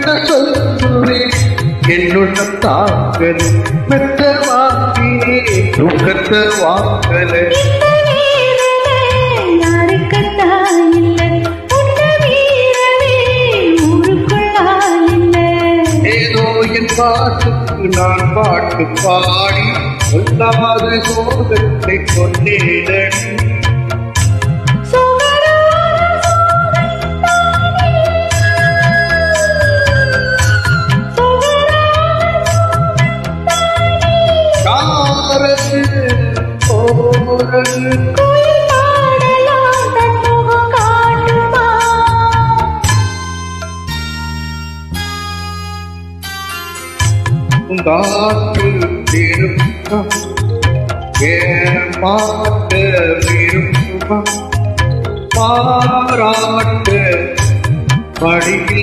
என்ன சொல்லுவேன் என்னுள்ள தாக்கல் மெத்த வாங்கியே தூக்கத்தை வாங்கல ஏதோ என் பாட்டுக்கு நான் பாட்டு பாடி சொல்லாத சோகத்தை கொண்டேன் காற்று விருப்பா ஏமாட்ட விருப்பா பாராட்ட படியில்